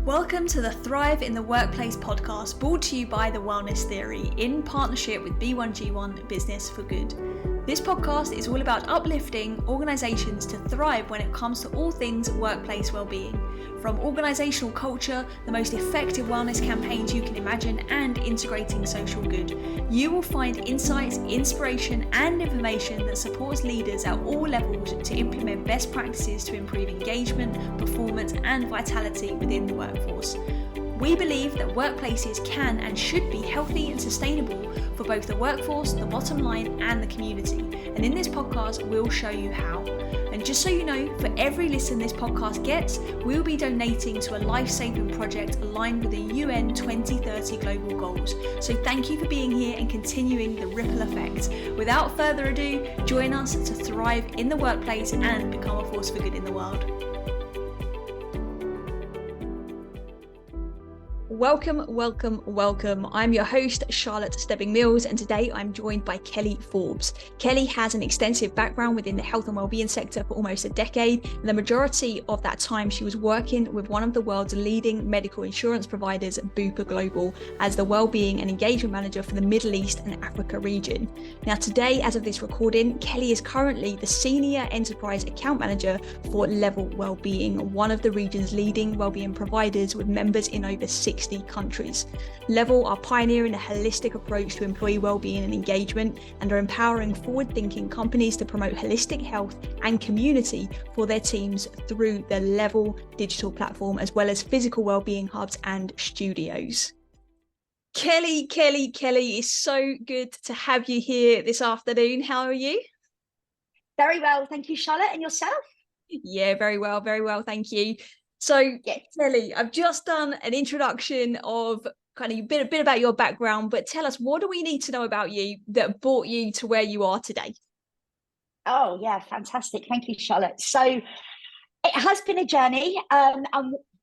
Welcome to the Thrive in the Workplace podcast, brought to you by The Wellness Theory in partnership with B1G1 Business for Good. This podcast is all about uplifting organisations to thrive when it comes to all things workplace wellbeing. From organisational culture, the most effective wellness campaigns you can imagine, and integrating social good. You will find insights, inspiration and information that supports leaders at all levels to implement best practices to improve engagement, performance and vitality within the workforce. We believe that workplaces can and should be healthy and sustainable for both the workforce, the bottom line and the community. And in this podcast, we'll show you how. And just so you know, for every listen this podcast gets, we'll be donating to a life-saving project aligned with the UN 2030 global goals. So thank you for being here and continuing the ripple effect. Without further ado, join us to thrive in the workplace and become a force for good in the world. Welcome. I'm your host, Charlotte Stebbing-Mills, and today I'm joined by Kellee Forbes. Kellee has an extensive background within the health and wellbeing sector for almost a decade, and the majority of that time she was working with one of the world's leading medical insurance providers, Bupa Global, as the Wellbeing and Engagement Manager for the Middle East and Africa region. Now today, as of this recording, Kellee is currently the Senior Enterprise Account Manager for LVL Wellbeing, one of the region's leading wellbeing providers with members in over 60 countries. LVL are pioneering a holistic approach to employee wellbeing and engagement, and are empowering forward-thinking companies to promote holistic health and community for their teams through the LVL digital platform, as well as physical wellbeing hubs and studios. Kellee, it's so good to have you here this afternoon. How are you? Very well, thank you, Charlotte. And yourself? Yeah, very well, thank you. So, Kellee, I've just done an introduction of kind of a bit about your background, but tell us, what do we need to know about you that brought you to where you are today? Oh, yeah, fantastic. Thank you, Charlotte. So it has been a journey, and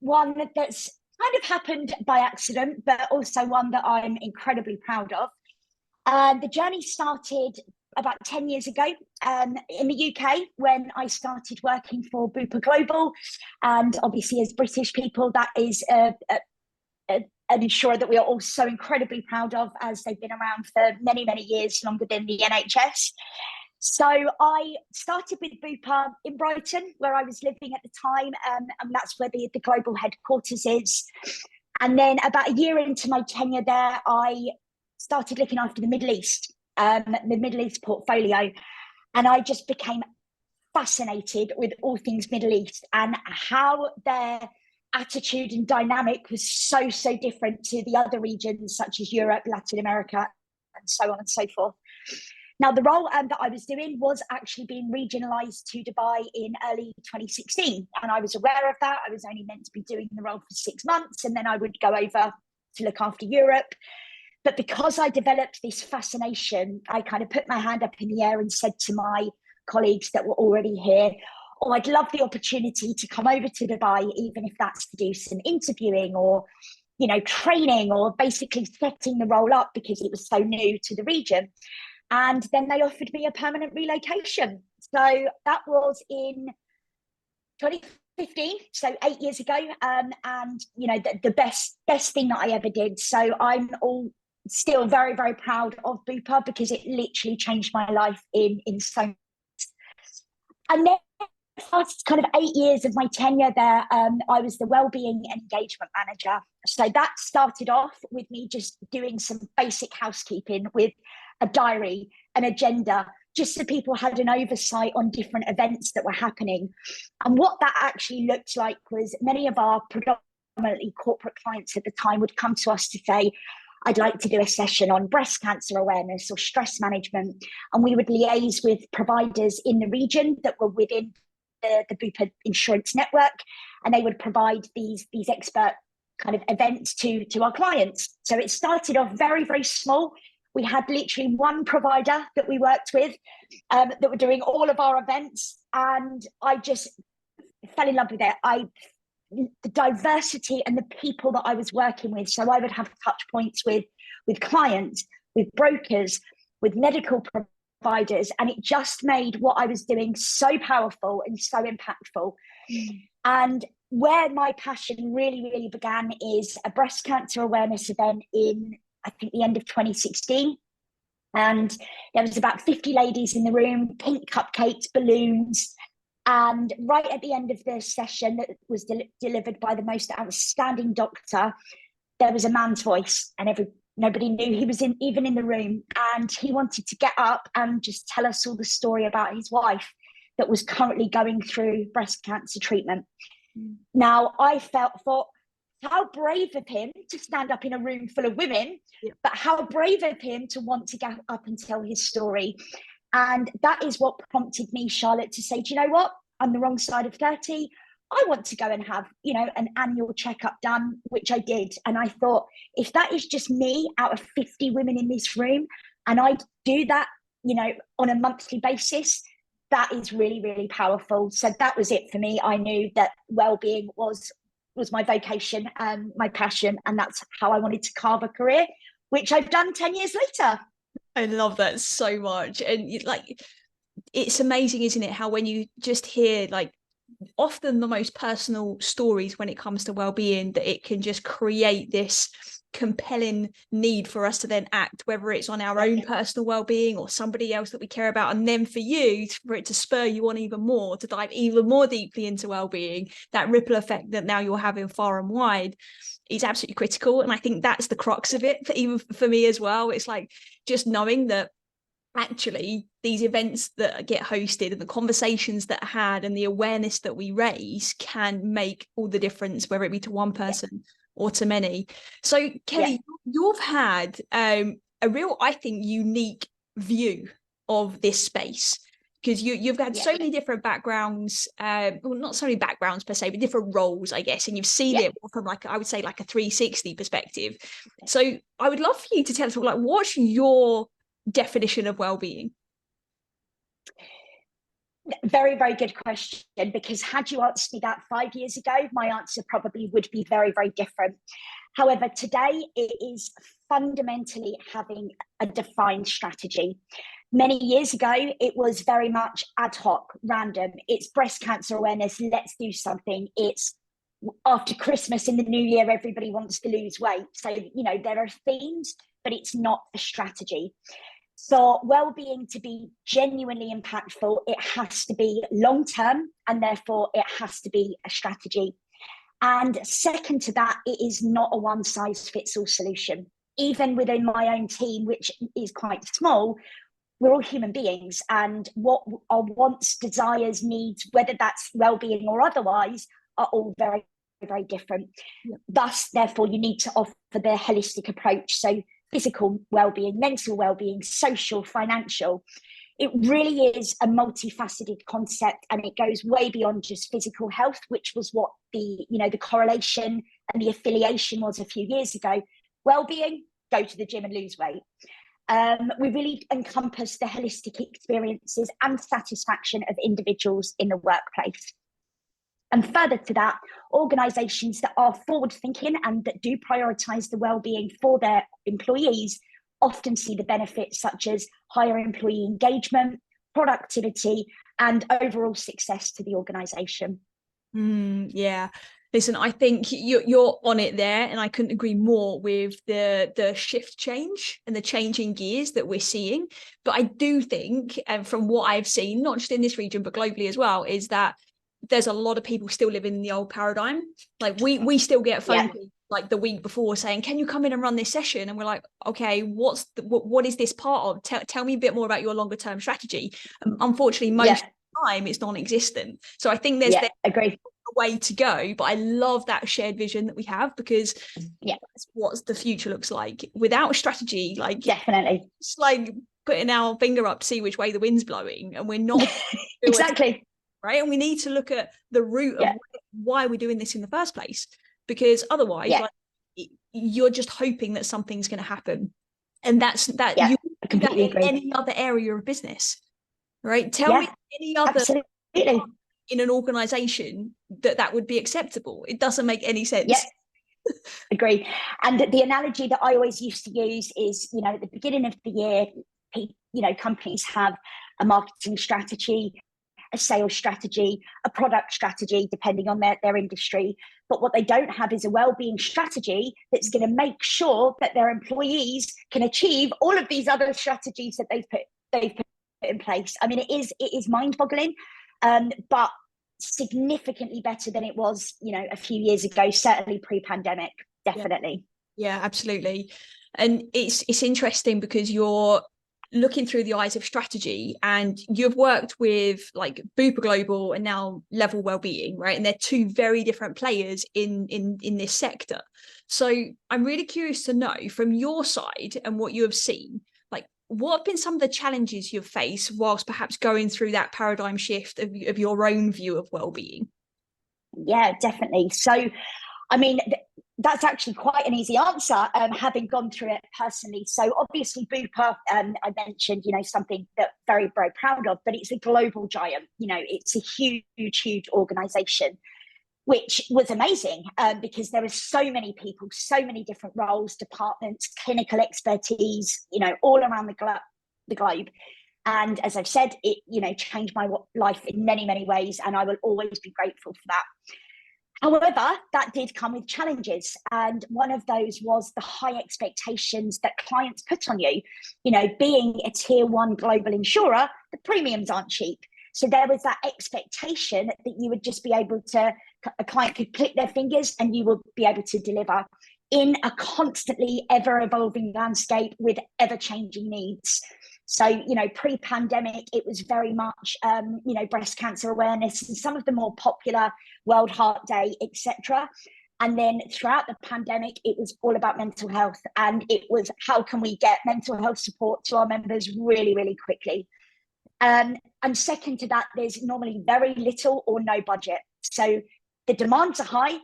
one that's kind of happened by accident, but also one that I'm incredibly proud of. The journey started about 10 years ago in the UK, when I started working for Bupa Global. And obviously, as British people, that is an insurer that we are all so incredibly proud of, as they've been around for many, many years, longer than the NHS. So I started with Bupa in Brighton, where I was living at the time, and that's where the global headquarters is. And then about a year into my tenure there, I started looking after the Middle East portfolio. And I just became fascinated with all things Middle East and how their attitude and dynamic was so different to the other regions, such as Europe, Latin America, and so on and so forth. Now, the role that I was doing was actually being regionalised to Dubai in early 2016. And I was aware of that. I was only meant to be doing the role for 6 months, and then I would go over to look after Europe. But because I developed this fascination, I kind of put my hand up in the air and said to my colleagues that were already here, oh, I'd love the opportunity to come over to Dubai, even if that's to do some interviewing or, training, or basically setting the role up, because it was so new to the region. And then they offered me a permanent relocation. So that was in 2015, so 8 years ago. And the best thing that I ever did. So I'm still very, very proud of Bupa, because it literally changed my life in so much. And then first kind of 8 years of my tenure there, I was the Wellbeing Engagement Manager. So that started off with me just doing some basic housekeeping with a diary, an agenda, just so people had an oversight on different events that were happening. And what that actually looked like was many of our predominantly corporate clients at the time would come to us to say, I'd like to do a session on breast cancer awareness or stress management. And we would liaise with providers in the region that were within the Bupa insurance network, and they would provide these expert kind of events to our clients. So it started off very, very small. We had literally one provider that we worked with that were doing all of our events, and I just fell in love with it. The diversity and the people that I was working with. So I would have touch points with clients, with brokers, with medical providers, and it just made what I was doing so powerful and so impactful. And where my passion really began is a breast cancer awareness event in, I think, the end of 2016. And there was about 50 ladies in the room, pink cupcakes, balloons. And right at the end of the session that was delivered by the most outstanding doctor, there was a man's voice, and nobody knew he was even in the room. And he wanted to get up and just tell us all the story about his wife that was currently going through breast cancer treatment. Now, I thought, how brave of him to stand up in a room full of women, but how brave of him to want to get up and tell his story. And that is what prompted me, Charlotte, to say, do you know what? I'm the wrong side of 30. I want to go and have, an annual checkup done, which I did. And I thought, if that is just me out of 50 women in this room, and I do that, on a monthly basis, that is really powerful. So that was it for me. I knew that well-being was my vocation, my passion, and that's how I wanted to carve a career, which I've done 10 years later. I love that so much. And it's amazing, isn't it, how when you just hear often the most personal stories when it comes to well-being, that it can just create this compelling need for us to then act, whether it's on our own personal well-being or somebody else that we care about, and then for it to spur you on even more to dive even more deeply into well-being. That ripple effect that now you're having far and wide is absolutely critical, and I think that's the crux of it, even for me as well. It's like just knowing that actually these events that get hosted and the conversations that are had and the awareness that we raise can make all the difference, whether it be to one person or to many. So Kellee, you've had a real, I think, unique view of this space, because you've had so many different backgrounds, well, not so many backgrounds per se, but different roles, I guess, and you've seen it from I would say a 360 perspective. So I would love for you to tell us, what's your definition of well-being? Very good question, because had you asked me that 5 years ago, my answer probably would be very different. However, today it is fundamentally having a defined strategy. Many years ago, it was very much ad hoc, random. It's breast cancer awareness, let's do something. It's after Christmas, in the new year, everybody wants to lose weight. So, there are themes, but it's not a strategy. For well-being to be genuinely impactful, it has to be long-term, and therefore it has to be a strategy. And second to that, it is not a one-size-fits-all solution. Even within my own team, which is quite small, we're all human beings, and what our wants, desires, needs, whether that's well-being or otherwise, are all very different. Thus, therefore, you need to offer the holistic approach. So physical well-being, mental well-being, social, financial. It really is a multifaceted concept, and it goes way beyond just physical health, which was what the correlation and the affiliation was a few years ago. Well-being, go to the gym and lose weight. We really encompass the holistic experiences and satisfaction of individuals in the workplace. And further to that, organisations that are forward-thinking and that do prioritise the well-being for their employees often see the benefits, such as higher employee engagement, productivity, and overall success to the organisation. Yeah. Listen, I think you're on it there, and I couldn't agree more with the shift change and the changing gears that we're seeing. But I do think, and from what I've seen, not just in this region, but globally as well, is that there's a lot of people still living in the old paradigm. Like we still get a phone call like the week before saying, can you come in and run this session? And we're like, okay, what is this part of? Tell me a bit more about your longer term strategy. Unfortunately, most of the time it's non-existent. So I think there's agree. a way to go, but I love that shared vision that we have, because that's what the future looks like. Without strategy, definitely, it's like putting our finger up to see which way the wind's blowing, and we're not exactly. Right. And we need to look at the root of why we're doing this in the first place, because otherwise you're just hoping that something's going to happen. And that's you do that in any other area of business, right? Tell me any other in an organization that would be acceptable. It doesn't make any sense. Agree. And the analogy that I always used to use is, at the beginning of the year, companies have a marketing strategy, a sales strategy, a product strategy, depending on their industry. But what they don't have is a wellbeing strategy that's going to make sure that their employees can achieve all of these other strategies that they've put in place. I mean, it is mind-boggling, but significantly better than it was, a few years ago, certainly pre-pandemic, definitely. Yeah, absolutely. And it's interesting because you're looking through the eyes of strategy, and you've worked with like Bupa Global and now LVL Wellbeing, right? And they're two very different players in this sector. So I'm really curious to know from your side and what you have seen, like what have been some of the challenges you've faced whilst perhaps going through that paradigm shift of your own view of wellbeing? Yeah, definitely. So, I mean, that's actually quite an easy answer, having gone through it personally. So obviously Bupa, I mentioned, something that very, very proud of, but it's a global giant. It's a huge, huge organization, which was amazing, because there were so many people, so many different roles, departments, clinical expertise, all around the globe. And as I've said, it, changed my life in many, many ways, and I will always be grateful for that. However, that did come with challenges. And one of those was the high expectations that clients put on you. Being a tier 1 global insurer, the premiums aren't cheap. So there was that expectation that you would just be able to, a client could click their fingers and you would be able to deliver in a constantly ever evolving landscape with ever changing needs. So, pre-pandemic, it was very much, breast cancer awareness and some of the more popular World Heart Day, etc. And then throughout the pandemic, it was all about mental health. And it was, how can we get mental health support to our members really, really quickly? And second to that, there's normally very little or no budget. So the demands are high,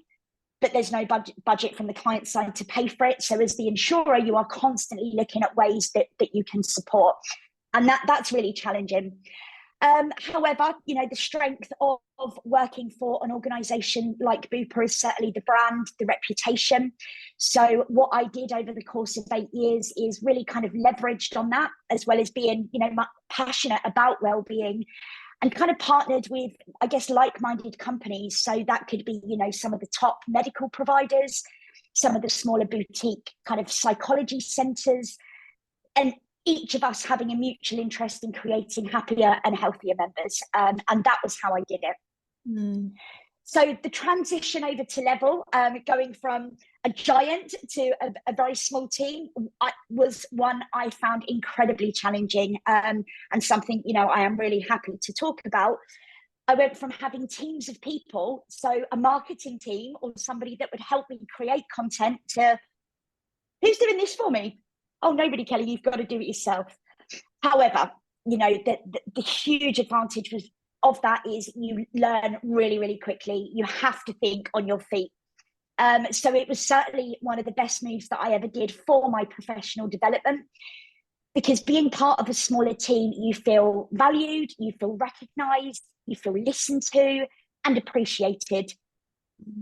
but there's no budget from the client side to pay for it. So as the insurer, you are constantly looking at ways that you can support. And that's really challenging. However, the strength of working for an organization like Bupa is certainly the brand, the reputation. So what I did over the course of 8 years is really kind of leveraged on that, as well as being, passionate about wellbeing, and kind of partnered with, I guess, like-minded companies. So that could be, some of the top medical providers, some of the smaller boutique kind of psychology centers, and each of us having a mutual interest in creating happier and healthier members. And that was how I did it. Mm. So the transition over to LVL, going from a giant to a very small team, was one I found incredibly challenging, and something, I am really happy to talk about. I went from having teams of people, so a marketing team or somebody that would help me create content, to who's doing this for me? Oh, nobody, Kelly, you've got to do it yourself. However, the huge advantage of that is you learn really, really quickly. You have to think on your feet. So it was certainly one of the best moves that I ever did for my professional development, because being part of a smaller team, you feel valued, you feel recognized, you feel listened to and appreciated.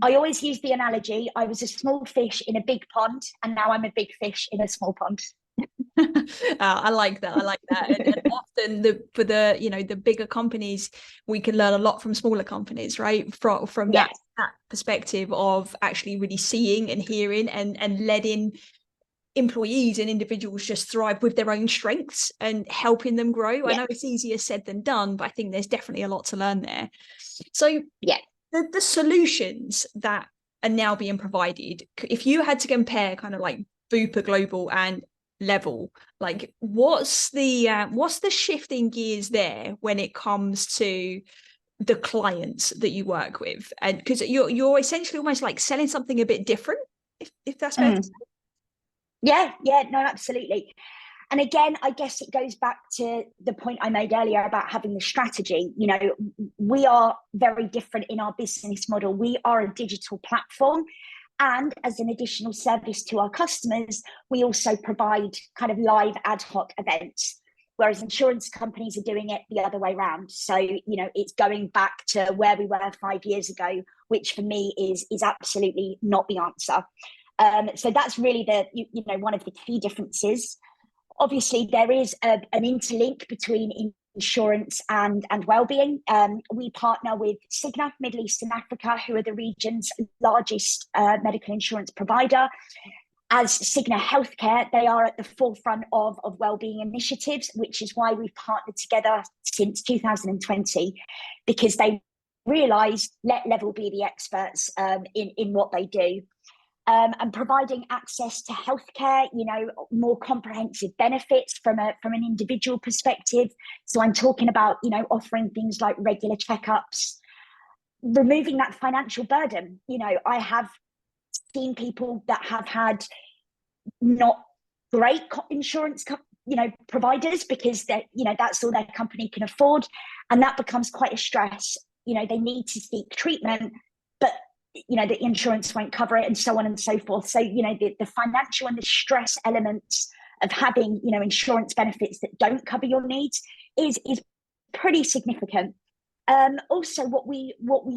I always use the analogy, I was a small fish in a big pond, and now I'm a big fish in a small pond. I like that. And often for the bigger companies, we can learn a lot from smaller companies, right? From yes. that perspective of actually really seeing and hearing and letting employees and individuals just thrive with their own strengths and helping them grow. Yeah. I know it's easier said than done, but I think there's definitely a lot to learn there. So yeah, the solutions that are now being provided, if you had to compare kind of like Bupa Global and LVL, like what's the shifting gears there when it comes to the clients that you work with? And because you're essentially almost like selling something a bit different, if that's fair to say. Yeah, no, absolutely. And again, I guess it goes back to the point I made earlier about having the strategy. We are very different in our business model. We are a digital platform. And as an additional service to our customers, we also provide kind of live ad hoc events, whereas insurance companies are doing it the other way around. So, it's going back to where we were 5 years ago, which for me is absolutely not the answer. So that's really one of the key differences. Obviously, there is an interlink between insurance and wellbeing. We partner with Cigna, Middle East and Africa, who are the region's largest medical insurance provider. As Cigna Healthcare, they are at the forefront of wellbeing initiatives, which is why we've partnered together since 2020, because they realise let Level be the experts in what they do. And providing access to healthcare, more comprehensive benefits from an individual perspective. So I'm talking about, offering things like regular checkups, removing that financial burden. I have seen people that have had not great insurance, providers, because that's all their company can afford, and that becomes quite a stress. They need to seek treatment, but the insurance won't cover it, and so on and so forth. So the financial and the stress elements of having insurance benefits that don't cover your needs is pretty significant. Also, what we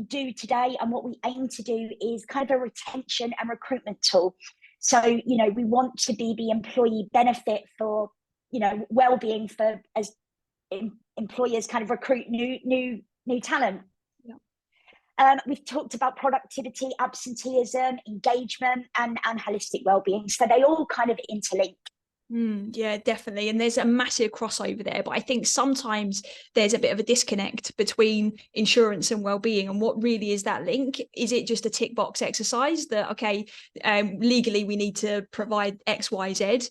do today and what we aim to do is kind of a retention and recruitment tool. So we want to be the employee benefit for well-being, for as employers kind of recruit new talent. We've talked about productivity, absenteeism, engagement, and holistic well-being. So they all kind of interlink. Yeah, definitely. And there's a massive crossover there. But I think sometimes there's a bit of a disconnect between insurance and well-being. And what really is that link? Is it just a tick box exercise that, okay, legally we need to provide X, Y, Z?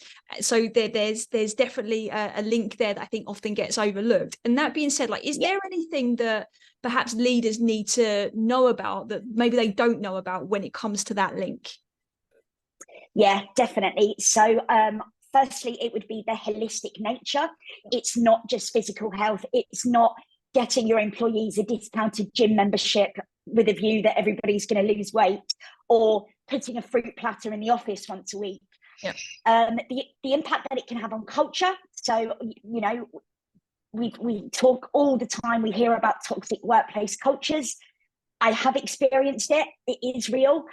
So there's definitely a link there that I think often gets overlooked. And that being said, is there anything that perhaps leaders need to know about that maybe they don't know about when it comes to that link? Yeah, definitely. So firstly, it would be the holistic nature. It's not just physical health. It's not getting your employees a discounted gym membership with a view that everybody's going to lose weight, or putting a fruit platter in the office once a week. Yep. The impact that it can have on culture. So, we talk all the time, we hear about toxic workplace cultures. I have experienced it. It is real,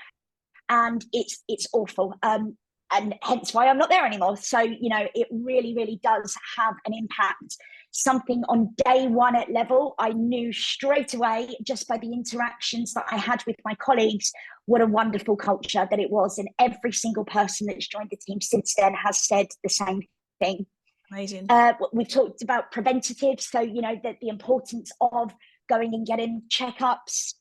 and it's awful. And hence why I'm not there anymore. So, it really, really does have an impact. Something on day one at Level, I knew straight away, just by the interactions that I had with my colleagues, what a wonderful culture that it was. And every single person that's joined the team since then has said the same thing. Amazing. We've talked about preventative. So, the importance of going and getting checkups.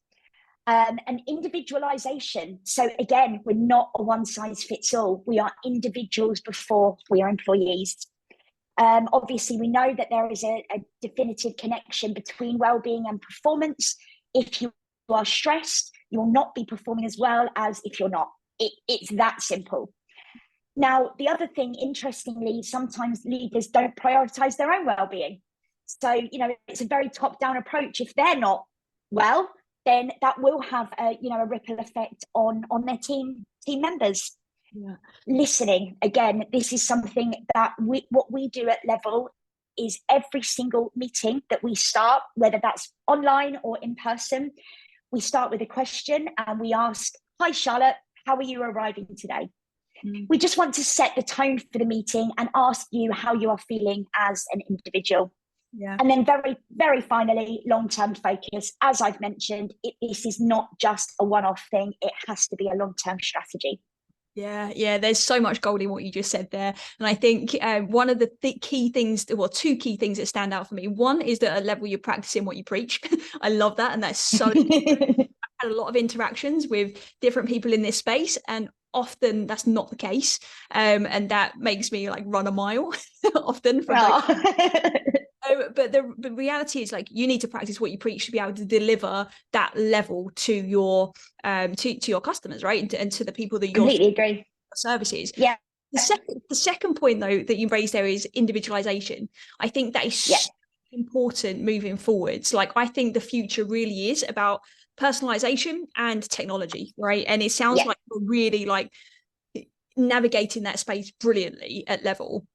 And individualization. So again, we're not a one size fits all. We are individuals before we are employees. Obviously, we know that there is a definitive connection between well-being and performance. If you are stressed, you will not be performing as well as if you're not. It's that simple. Now, the other thing, interestingly, sometimes leaders don't prioritize their own well-being. So, it's a very top-down approach. If they're not well, then that will have a ripple effect on their team members. Yeah. Listening, again, this is something that what we do at Level is every single meeting that we start, whether that's online or in person, we start with a question and we ask, "Hi Charlotte, how are you arriving today?" We just want to set the tone for the meeting and ask you how you are feeling as an individual. Yeah. And then very, very finally, long-term focus. As I've mentioned, this is not just a one-off thing. It has to be a long-term strategy. Yeah, there's so much gold in what you just said there. And I think one of the key things, two key things that stand out for me. One is that at Level you're practicing what you preach. I love that. And that's so I've had a lot of interactions with different people in this space, and often that's not the case. And that makes me run a mile often from but the reality is you need to practice what you preach to be able to deliver that level to your to your customers, right? And to the people that you're completely agree services. Yeah. The second point though that you raised there is individualization. I think that is so important moving forwards. I think the future really is about personalization and technology, right? And it sounds like we're really navigating that space brilliantly at Level.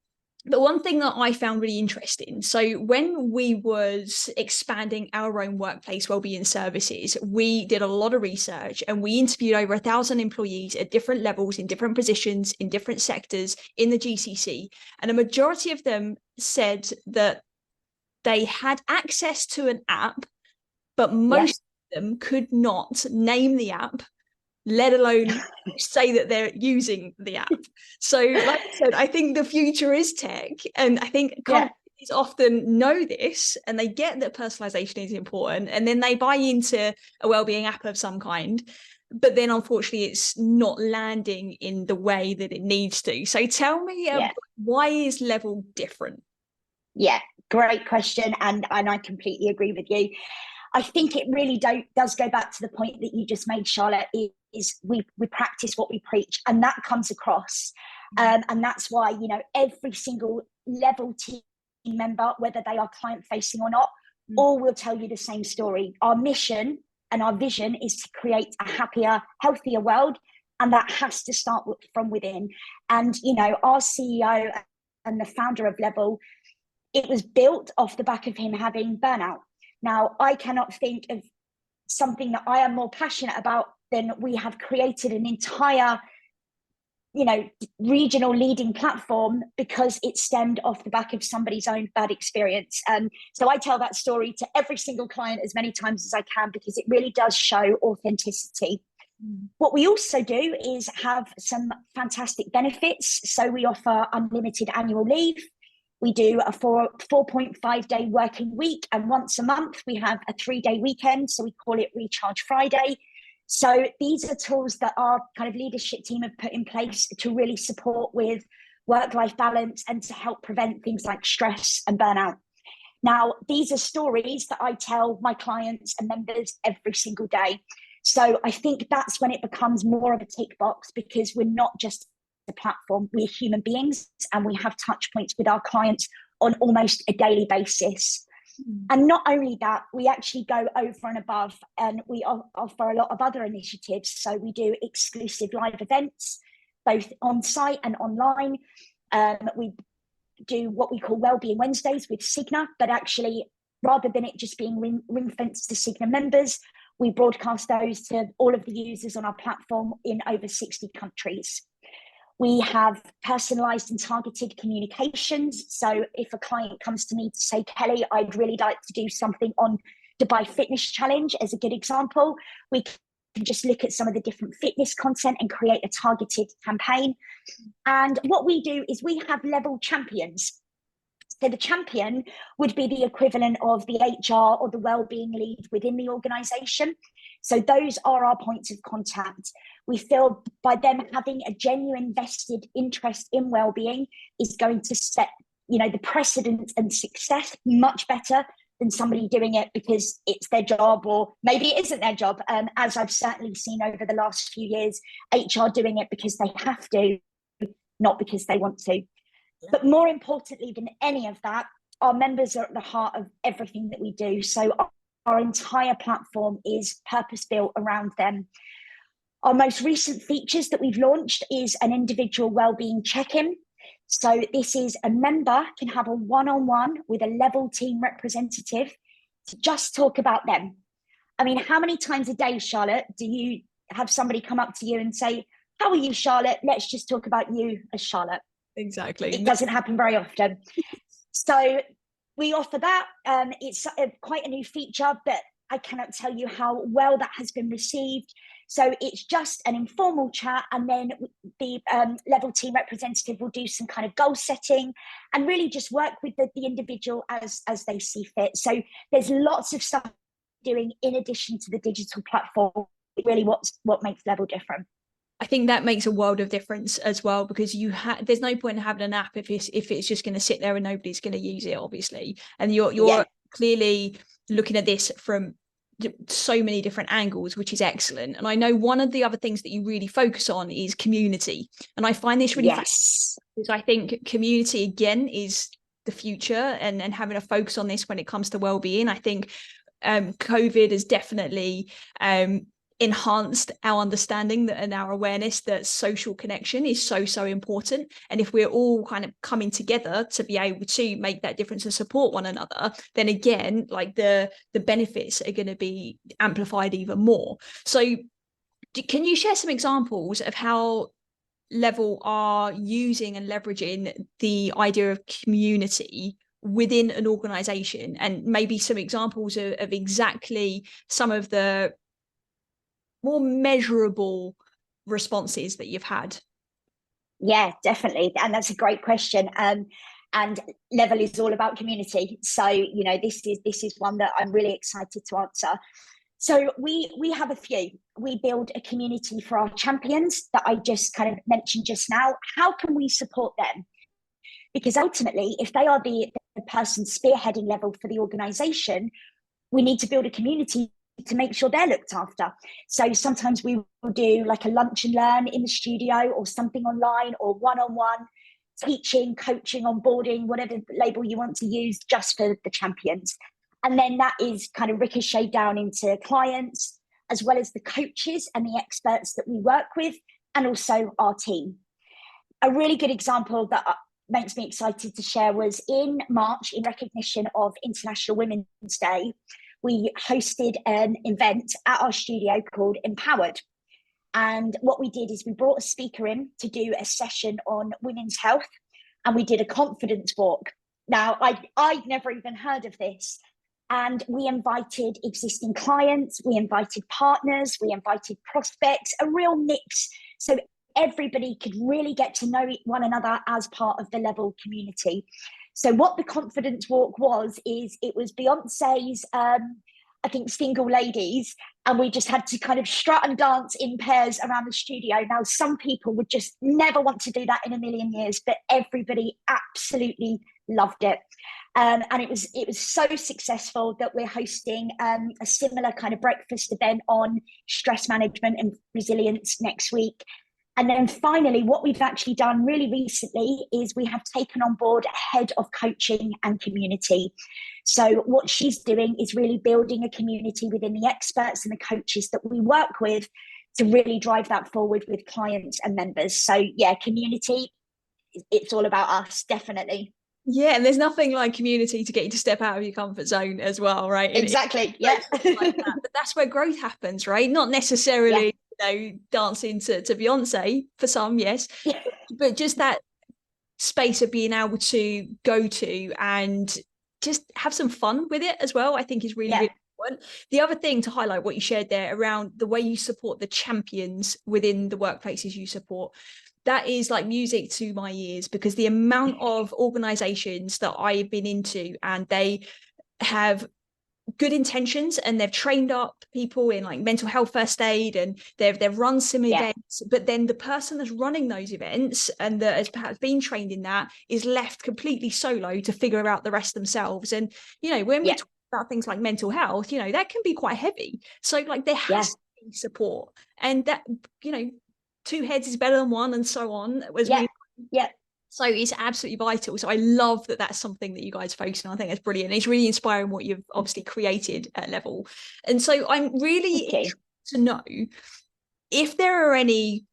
But one thing that I found really interesting, so when we was expanding our own workplace wellbeing services, we did a lot of research and we interviewed over 1,000 employees at different levels, in different positions, in different sectors in the GCC. And a majority of them said that they had access to an app, but most of them could not name the app, let alone say that they're using the app. So like I said, I think the future is tech, and I think companies often know this and they get that personalization is important, and then they buy into a wellbeing app of some kind, but then unfortunately it's not landing in the way that it needs to. So tell me, why is Level different? Yeah, great question. And I completely agree with you. I think it really does go back to the point that you just made, Charlotte, is we practice what we preach, and that comes across. And that's why, you know, every single Level team member, whether they are client facing or not, all will tell you the same story. Our mission and our vision is to create a happier, healthier world. And that has to start from within. And, you know, our CEO and the founder of Level, it was built off the back of him having burnout. Now, I cannot think of something that I am more passionate about than we have created an entire, you know, regional leading platform because it stemmed off the back of somebody's own bad experience. And so I tell that story to every single client as many times as I can, because it really does show authenticity. What we also do is have some fantastic benefits. So we offer unlimited annual leave. We do a 4.5-day working week, and once a month we have a 3-day weekend, so we call it Recharge Friday. So these are tools that our kind of leadership team have put in place to really support with work-life balance and to help prevent things like stress and burnout. Now, these are stories that I tell my clients and members every single day. So I think that's when it becomes more of a tick box, because we're not just the platform, we're human beings, and we have touch points with our clients on almost a daily basis. And not only that, we actually go over and above, and we offer a lot of other initiatives. So we do exclusive live events, both on site and online. We do what we call Wellbeing Wednesdays with Cigna, but actually, rather than it just being ring-fenced to Cigna members, we broadcast those to all of the users on our platform in over 60 countries. We have personalized and targeted communications. So if a client comes to me to say, Kellee, I'd really like to do something on Dubai Fitness Challenge as a good example, we can just look at some of the different fitness content and create a targeted campaign. And what we do is we have Level champions. So the champion would be the equivalent of the HR or the wellbeing lead within the organization. So those are our points of contact. We feel by them having a genuine vested interest in wellbeing is going to set, you know, the precedent and success much better than somebody doing it because it's their job, or maybe it isn't their job. As I've certainly seen over the last few years, HR doing it because they have to, not because they want to. But more importantly than any of that, our members are at the heart of everything that we do. So our entire platform is purpose-built around them. Our most recent features that we've launched is an individual wellbeing check-in. So this is a member can have a one-on-one with a Level team representative to just talk about them. I mean, how many times a day, Charlotte, do you have somebody come up to you and say, how are you, Charlotte? Let's just talk about you as Charlotte. Exactly. It doesn't happen very often. So we offer that. It's quite a new feature, but I cannot tell you how well that has been received. So it's just an informal chat, and then the Level team representative will do some kind of goal setting and really just work with the individual as they see fit. So there's lots of stuff doing in addition to the digital platform. Really what makes Level different. I think that makes a world of difference as well, because there's no point in having an app if it's just going to sit there and nobody's going to use it, obviously. And you're clearly looking at this from so many different angles, which is excellent. And I know one of the other things that you really focus on is community, and I find this really fascinating because I think community again is the future, and having a focus on this when it comes to well-being. I think COVID has definitely enhanced our understanding and our awareness that social connection is so important. And if we're all kind of coming together to be able to make that difference and support one another, then again, like the benefits are going to be amplified even more. So can you share some examples of how Level are using and leveraging the idea of community within an organization, and maybe some examples of exactly some of the more measurable responses that you've had? Yeah, definitely. And that's a great question. And Level is all about community. So, this is one that I'm really excited to answer. So we have a few. We build a community for our champions that I just kind of mentioned just now. How can we support them? Because ultimately, if they are the person spearheading Level for the organization, we need to build a community to make sure they're looked after. So sometimes we will do like a lunch and learn in the studio, or something online, or one-on-one teaching, coaching, onboarding, whatever label you want to use, just for the champions. And then that is kind of ricocheted down into clients, as well as the coaches and the experts that we work with, and also our team. A really good example that makes me excited to share was in March, in recognition of International Women's Day. We hosted an event at our studio called Empowered. And what we did is we brought a speaker in to do a session on women's health, and we did a confidence walk. Now, I'd never even heard of this. And we invited existing clients, we invited partners, we invited prospects, a real mix. So everybody could really get to know one another as part of the Level community. So what the confidence walk was, is it was Beyonce's, I think, Single Ladies, and we just had to kind of strut and dance in pairs around the studio. Now, some people would just never want to do that in a million years, but everybody absolutely loved it. And it was so successful that we're hosting a similar kind of breakfast event on stress management and resilience next week. And then finally, what we've actually done really recently is we have taken on board a head of coaching and community. So what she's doing is really building a community within the experts and the coaches that we work with to really drive that forward with clients and members. So yeah, community, it's all about us, definitely. Yeah, and there's nothing like community to get you to step out of your comfort zone as well, right? Exactly. Yeah. Like that. But that's where growth happens, right? Not necessarily, dancing to Beyonce for some, yes, but just that space of being able to go to and just have some fun with it as well, I think is really, really important. The other thing to highlight what you shared there around the way you support the champions within the workplaces you support, that is like music to my ears, because the amount of organizations that I've been into, and they have good intentions and they've trained up people in like mental health first aid, and they've run some events, but then the person that's running those events and that has perhaps been trained in that is left completely solo to figure out the rest themselves. And when we talk about things like mental health, that can be quite heavy. So like there has to be support, and that two heads is better than one, and so on. So it's absolutely vital. So I love that that's something that you guys focus on. I think that's brilliant. It's really inspiring what you've obviously created at Level. And so I'm really interested to know if there are any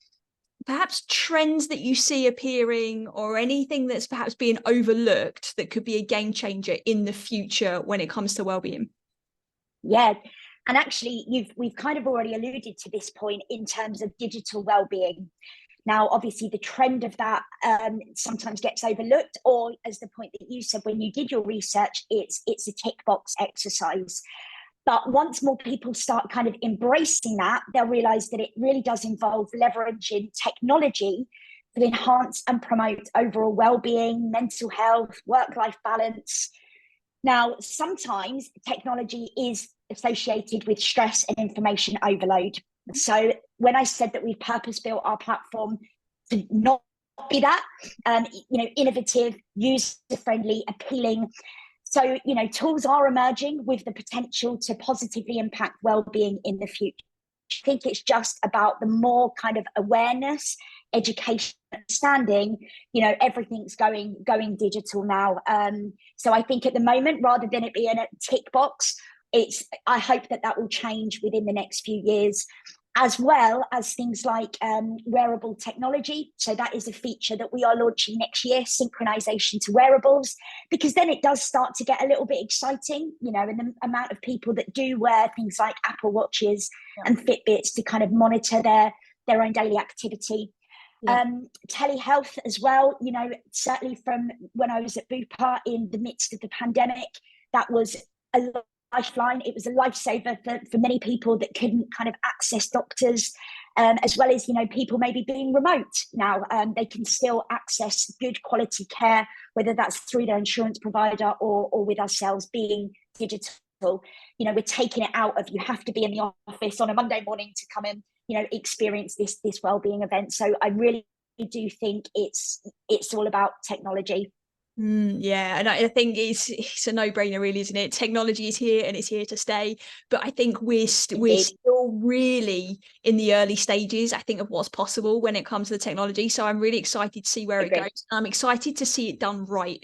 perhaps trends that you see appearing, or anything that's perhaps being overlooked that could be a game changer in the future when it comes to wellbeing. Yeah. And actually, we've kind of already alluded to this point in terms of digital wellbeing. Now, obviously, the trend of that sometimes gets overlooked, or as the point that you said, when you did your research, it's a tick box exercise. But once more people start kind of embracing that, they'll realize that it really does involve leveraging technology to enhance and promote overall well-being, mental health, work-life balance. Now, sometimes technology is associated with stress and information overload. So when I said that we purpose-built our platform to not be that, innovative, user-friendly, appealing. So, tools are emerging with the potential to positively impact well-being in the future. I think it's just about the more kind of awareness, education, understanding, everything's going digital now. So I think at the moment, rather than it being a tick box, I hope that will change within the next few years, as well as things like wearable technology. So that is a feature that we are launching next year, synchronization to wearables, because then it does start to get a little bit exciting, and the amount of people that do wear things like Apple Watches and Fitbits to kind of monitor their own daily activity. Yeah. Telehealth as well, you know, certainly from when I was at Bupa in the midst of the pandemic, that was a lifeline. It was a lifesaver for many people that couldn't kind of access doctors, as well as, you know, people maybe being remote now. They can still access good quality care, whether that's through their insurance provider or with ourselves being digital. You know, we're taking it out of, you have to be in the office on a Monday morning to come in, you know, experience this wellbeing event. So I really do think it's all about technology. Yeah, and I think it's a no-brainer, really, isn't it? Technology is here and it's here to stay, but I think we're still really in the early stages, I think, of what's possible when it comes to the technology. So I'm really excited to see where it goes. I'm excited to see it done right,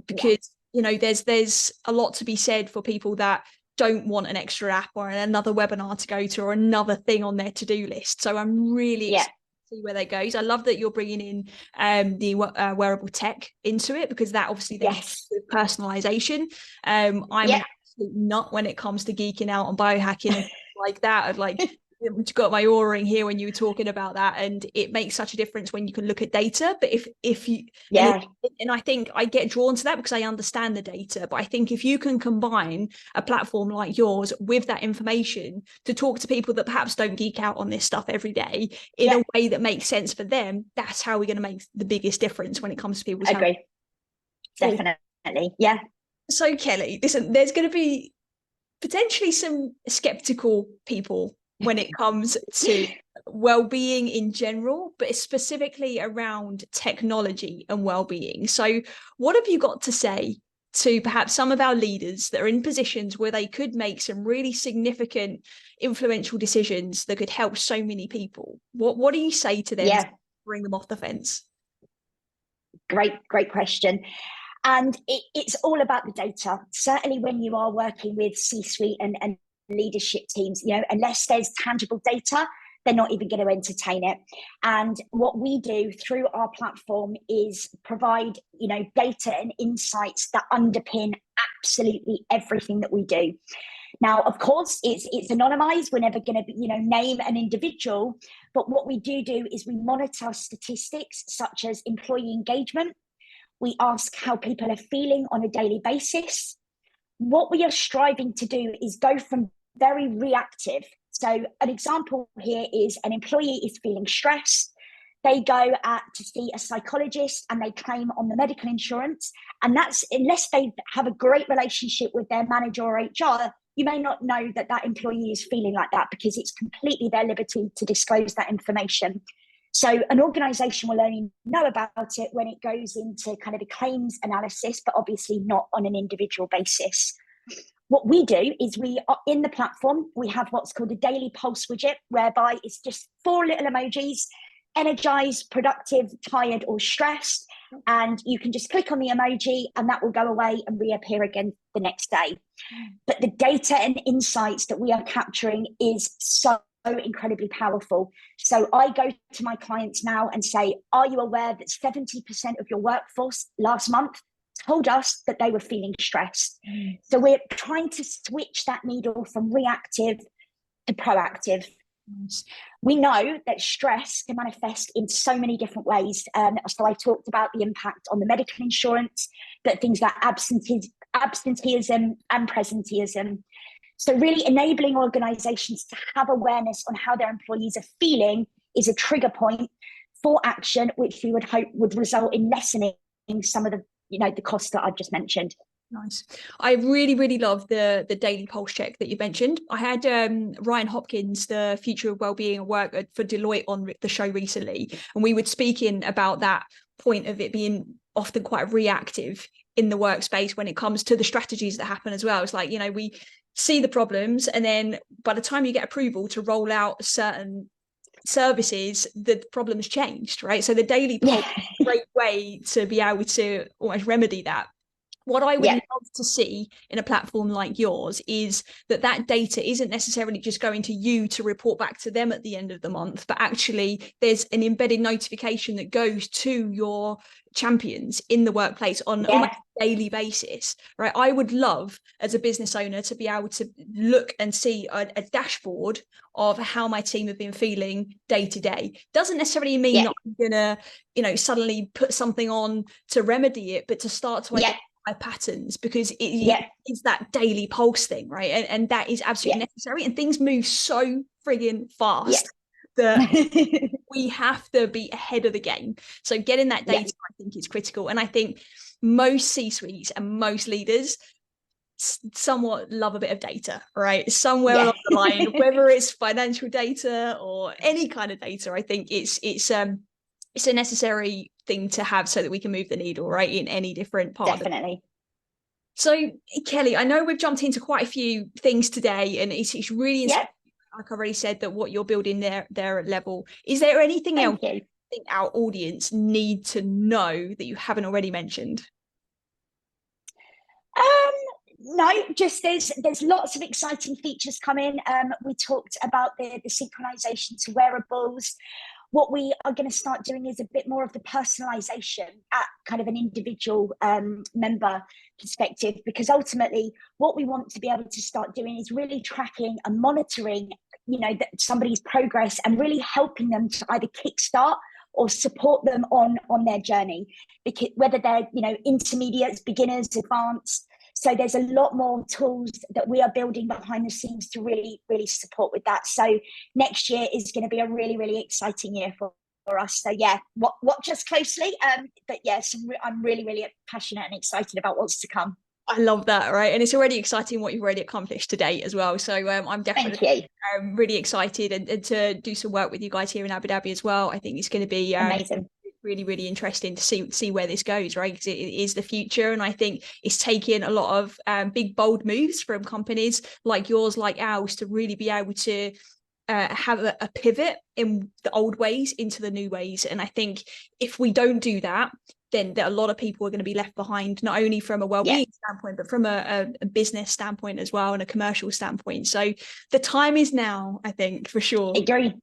because you know, there's a lot to be said for people that don't want an extra app or another webinar to go to or another thing on their to-do list. So I'm really excited to see where that goes. I love that you're bringing in the wearable tech into it, because that obviously then with personalization. I'm an absolute nut when it comes to geeking out on biohacking and like that. I'd like got my aura ring here when you were talking about that, and it makes such a difference when you can look at data. But if you and I think I get drawn to that because I understand the data, but I think if you can combine a platform like yours with that information to talk to people that perhaps don't geek out on this stuff every day in a way that makes sense for them, that's how we're going to make the biggest difference when it comes to people's health. Definitely. Yeah. So Kellee, listen, there's going to be potentially some skeptical people when it comes to well-being in general, but specifically around technology and well-being. So what have you got to say to perhaps some of our leaders that are in positions where they could make some really significant, influential decisions that could help so many people? What do you say to them to bring them off the fence? Great question. And it's all about the data. Certainly when you are working with C-suite and leadership teams, you know, unless there's tangible data, they're not even going to entertain it. And what we do through our platform is provide, you know, data and insights that underpin absolutely everything that we do. Now, of course, it's anonymized. We're never going to, you know, name an individual. But what we do is we monitor statistics such as employee engagement. We ask how people are feeling on a daily basis. What we are striving to do is go from very reactive. So an example here is an employee is feeling stressed. They go to see a psychologist and they claim on the medical insurance. And that's, unless they have a great relationship with their manager or HR, you may not know that that employee is feeling like that, because it's completely their liberty to disclose that information. So an organisation will only know about it when it goes into kind of a claims analysis, but obviously not on an individual basis. What we do is we are in the platform, we have what's called a daily pulse widget, whereby it's just 4 little emojis: energized, productive, tired, or stressed. And you can just click on the emoji and that will go away and reappear again the next day. But the data and insights that we are capturing is so incredibly powerful. So I go to my clients now and say, are you aware that 70% of your workforce last month told us that they were feeling stressed? So we're trying to switch that needle from reactive to proactive. We know that stress can manifest in so many different ways. So I talked about the impact on the medical insurance, but things like absenteeism and presenteeism. So really enabling organizations to have awareness on how their employees are feeling is a trigger point for action, which we would hope would result in lessening some of the, you know, the costs that I've just mentioned. Nice. I really, really love the daily pulse check that you mentioned. I had Ryan Hopkins, the Future of Wellbeing and Work for Deloitte, on the show recently, and we were speaking about that point of it being often quite reactive in the workspace when it comes to the strategies that happen as well. It's like, you know, we see the problems, and then by the time you get approval to roll out certain services, the problem's changed, right? So the daily pulse is a great way to be able to almost remedy that. What I would love to see in a platform like yours is that data isn't necessarily just going to you to report back to them at the end of the month, but actually there's an embedded notification that goes to your champions in the workplace on almost a daily basis, right? I would love, as a business owner, to be able to look and see a dashboard of how my team have been feeling day to day. Doesn't necessarily mean that I'm gonna, suddenly put something on to remedy it, but to start to identify patterns, because it's that daily pulse thing, right? And that is absolutely necessary, and things move so friggin' fast that we have to be ahead of the game. So getting that data, I think, is critical. And I think most C-suites and most leaders somewhat love a bit of data, right? Somewhere along the line, whether it's financial data or any kind of data, I think it's a necessary thing to have so that we can move the needle, right, in any different part. Definitely. So, Kellee, I know we've jumped into quite a few things today, and it's really like I've already said, that what you're building there at Level. Is there anything else you think our audience need to know that you haven't already mentioned? No, just there's lots of exciting features coming. We talked about the synchronization to wearables. What we are going to start doing is a bit more of the personalization at kind of an individual member perspective, because ultimately what we want to be able to start doing is really tracking and monitoring, somebody's progress, and really helping them to either kickstart or support them on their journey, because whether they're intermediates, beginners, advanced. So there's a lot more tools that we are building behind the scenes to really, really support with that. So next year is going to be a really, really exciting year for us. So watch us closely. But yes, I'm really, really passionate and excited about what's to come. I love that, right? And it's already exciting what you've already accomplished to date as well. So I'm definitely really excited and to do some work with you guys here in Abu Dhabi as well. I think it's going to be amazing. Really, really interesting to see where this goes, right? Because it is the future, and I think it's taking a lot of big, bold moves from companies like yours, like ours, to really be able to have a pivot in the old ways into the new ways. And I think if we don't do that, then a lot of people are going to be left behind, not only from a well-being standpoint, but from a business standpoint as well, and a commercial standpoint. So the time is now, I think, for sure. Agree.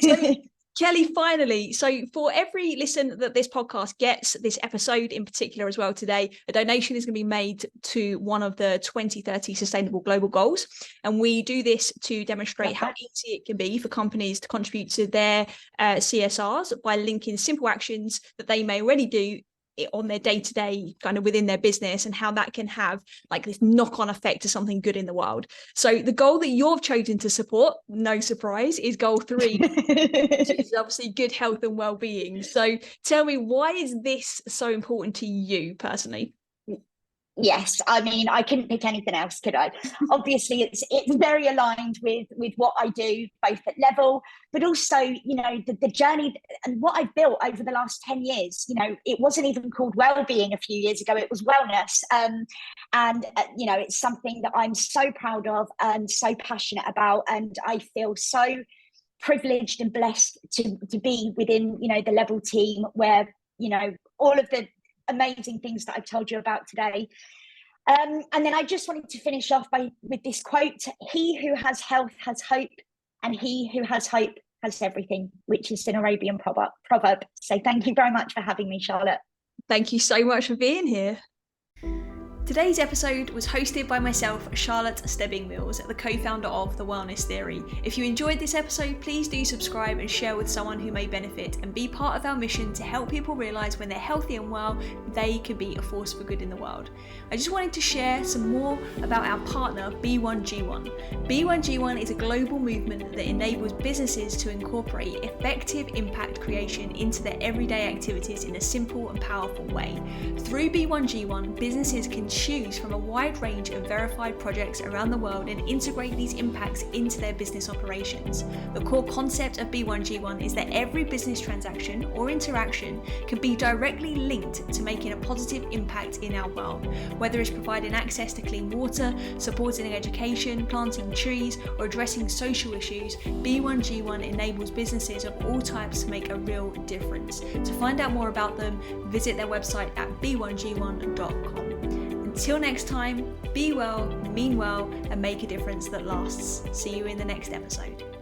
So, Kellee, finally, so for every listen that this podcast gets, this episode in particular as well today, a donation is going to be made to one of the 2030 Sustainable Global Goals. And we do this to demonstrate how easy it can be for companies to contribute to their CSRs by linking simple actions that they may already do on their day-to-day kind of within their business, and how that can have like this knock-on effect to something good in the world. So the goal that you've chosen to support, no surprise, is goal 3, which is obviously good health and well-being. So tell me, why is this so important to you personally? Yes, I mean, I couldn't pick anything else, could I? Obviously, it's very aligned with what I do, both at Level, but also, the journey and what I've built over the last 10 years. It wasn't even called Wellbeing a few years ago; it was Wellness, and it's something that I'm so proud of and so passionate about, and I feel so privileged and blessed to be within the Level team, where all of the amazing things that I've told you about today. And then I just wanted to finish off with this quote: "He who has health has hope, and he who has hope has everything," which is an Arabian proverb. So thank you very much for having me, Charlotte. Thank you so much for being here. Today's episode was hosted by myself, Charlotte Stebbing-Mills, the co-founder of The Wellness Theory. If you enjoyed this episode, please do subscribe and share with someone who may benefit, and be part of our mission to help people realise when they're healthy and well, they can be a force for good in the world. I just wanted to share some more about our partner, B1G1. B1G1 is a global movement that enables businesses to incorporate effective impact creation into their everyday activities in a simple and powerful way. Through B1G1, businesses can choose from a wide range of verified projects around the world and integrate these impacts into their business operations. The core concept of B1G1 is that every business transaction or interaction can be directly linked to making a positive impact in our world, whether it's providing access to clean water, supporting education, planting trees, or addressing social issues. B1G1 enables businesses of all types to make a real difference. To find out more about them, visit their website at b1g1.com. Until next time, be well, mean well, and make a difference that lasts. See you in the next episode.